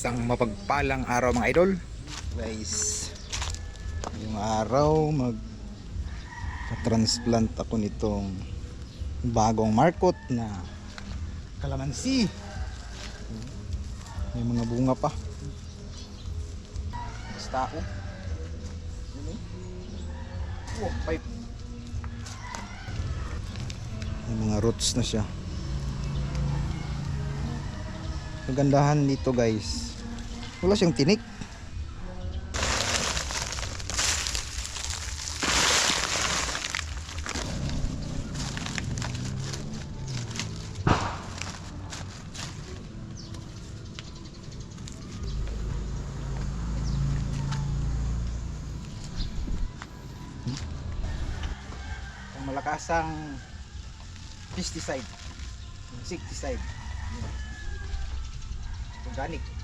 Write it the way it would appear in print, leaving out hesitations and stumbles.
Isang mapagpalang araw mga idol. Guys, yung araw transplant ako nitong bagong markot na kalamansi. May mga bunga pa. Basta ako. Oh, pipe. May mga roots na siya. Kagandahan nito guys, wala siyang tinik. Ang malakasang pesticide, insecticide, organic.